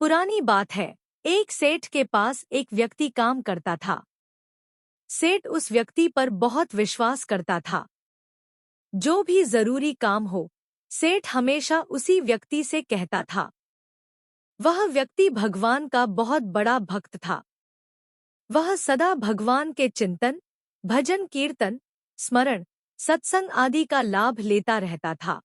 पुरानी बात है। एक सेठ के पास एक व्यक्ति काम करता था। सेठ उस व्यक्ति पर बहुत विश्वास करता था। जो भी जरूरी काम हो, सेठ हमेशा उसी व्यक्ति से कहता था। वह व्यक्ति भगवान का बहुत बड़ा भक्त था। वह सदा भगवान के चिंतन, भजन कीर्तन, स्मरण, सत्संग आदि का लाभ लेता रहता था।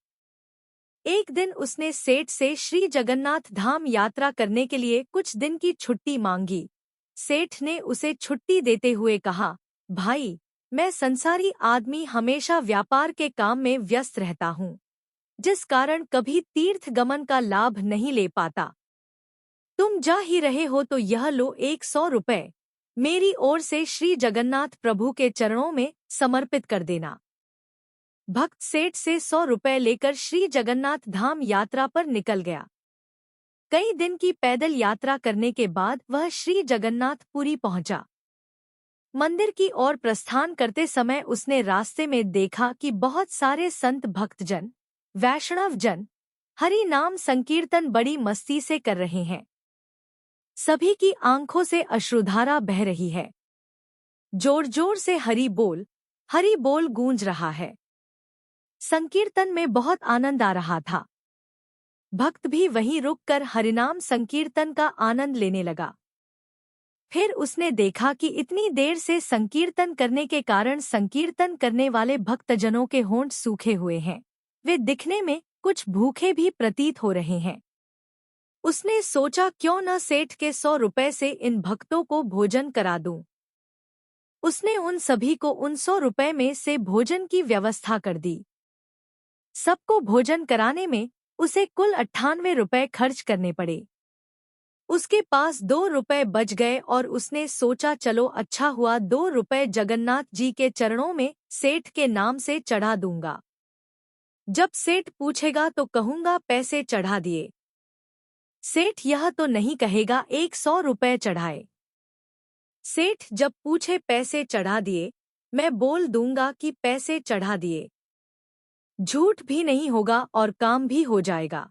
एक दिन उसने सेठ से श्री जगन्नाथ धाम यात्रा करने के लिए कुछ दिन की छुट्टी मांगी। सेठ ने उसे छुट्टी देते हुए कहा, भाई, मैं संसारी आदमी हमेशा व्यापार के काम में व्यस्त रहता हूँ, जिस कारण कभी तीर्थ गमन का लाभ नहीं ले पाता। तुम जा ही रहे हो तो यह लो 100 रुपए मेरी ओर से श्री जगन्नाथ प्रभु के चरणों में समर्पित कर देना। भक्त सेठ से 100 रुपए लेकर श्री जगन्नाथ धाम यात्रा पर निकल गया। कई दिन की पैदल यात्रा करने के बाद वह श्री जगन्नाथपुरी पहुंचा। मंदिर की ओर प्रस्थान करते समय उसने रास्ते में देखा कि बहुत सारे संत भक्तजन, वैष्णव जन हरि नाम संकीर्तन बड़ी मस्ती से कर रहे हैं। सभी की आंखों से अश्रुधारा बह रही है। जोर जोर से हरि बोल गूंज रहा है। संकीर्तन में बहुत आनंद आ रहा था। भक्त भी वहीं रुककर हरिनाम संकीर्तन का आनंद लेने लगा। फिर उसने देखा कि इतनी देर से संकीर्तन करने के कारण संकीर्तन करने वाले भक्तजनों के होंठ सूखे हुए हैं। वे दिखने में कुछ भूखे भी प्रतीत हो रहे हैं। उसने सोचा, क्यों न सेठ के 100 रुपए से इन भक्तों को भोजन करा दूं। उसने उन सभी को उन 100 रुपए में से भोजन की व्यवस्था कर दी। सबको भोजन कराने में उसे कुल 98 रुपए खर्च करने पड़े। उसके पास 2 रुपए बच गए और उसने सोचा, चलो अच्छा हुआ 2 रुपए जगन्नाथ जी के चरणों में सेठ के नाम से चढ़ा दूंगा। जब सेठ पूछेगा तो कहूंगा पैसे चढ़ा दिए। सेठ यह तो नहीं कहेगा 100 रुपए चढ़ाए। सेठ जब पूछे पैसे चढ़ा दिए, मैं बोल दूंगा कि पैसे चढ़ा दिए। झूठ भी नहीं होगा और काम भी हो जाएगा।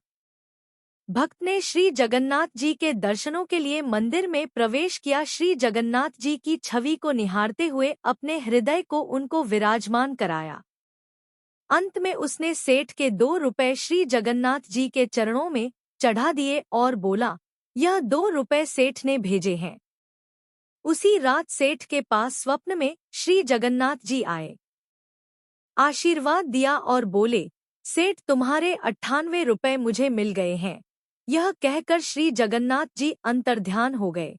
भक्त ने श्री जगन्नाथ जी के दर्शनों के लिए मंदिर में प्रवेश किया। श्री जगन्नाथ जी की छवि को निहारते हुए अपने हृदय को उनको विराजमान कराया। अंत में उसने सेठ के 2 रुपए श्री जगन्नाथ जी के चरणों में चढ़ा दिए और बोला, यह 2 रुपए सेठ ने भेजे हैं। उसी रात सेठ के पास स्वप्न में श्री जगन्नाथ जी आए, आशीर्वाद दिया और बोले, सेठ तुम्हारे 98 रुपए मुझे मिल गए हैं। यह कहकर श्री जगन्नाथ जी अंतर्ध्यान हो गए।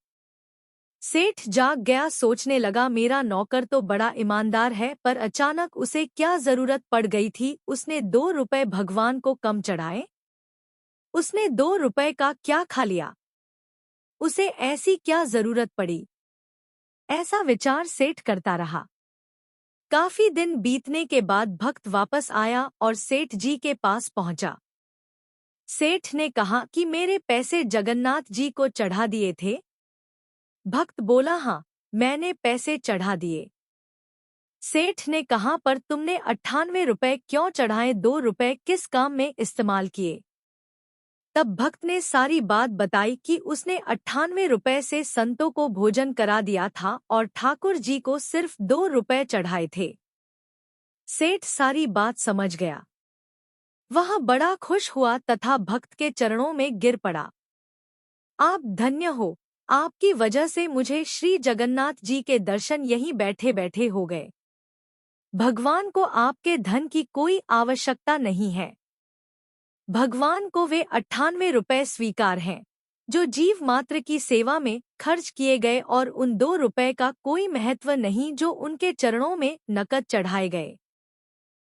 सेठ जाग गया, सोचने लगा, मेरा नौकर तो बड़ा ईमानदार है, पर अचानक उसे क्या जरूरत पड़ गई थी उसने 2 रुपए भगवान को कम चढ़ाए। उसने 2 रुपए का क्या खा लिया? उसे ऐसी क्या जरूरत पड़ी? ऐसा विचार सेठ करता रहा। काफी दिन बीतने के बाद भक्त वापस आया और सेठ जी के पास पहुंचा। सेठ ने कहा कि मेरे पैसे जगन्नाथ जी को चढ़ा दिए थे। भक्त बोला, हाँ, मैंने पैसे चढ़ा दिए। सेठ ने कहा, पर तुमने 98 रुपए क्यों चढ़ाए? 2 रुपए किस काम में इस्तेमाल किए? तब भक्त ने सारी बात बताई कि उसने 98 रुपए से संतों को भोजन करा दिया था और ठाकुर जी को सिर्फ 2 रुपए चढ़ाए थे। सेठ सारी बात समझ गया। वह बड़ा खुश हुआ तथा भक्त के चरणों में गिर पड़ा। आप धन्य हो, आपकी वजह से मुझे श्री जगन्नाथ जी के दर्शन यहीं बैठे बैठे हो गए। भगवान को आपके धन की कोई आवश्यकता नहीं है। भगवान को वे 98 रुपए स्वीकार हैं, जो जीव मात्र की सेवा में खर्च किए गए, और उन 2 रुपए का कोई महत्व नहीं जो उनके चरणों में नकद चढ़ाए गए।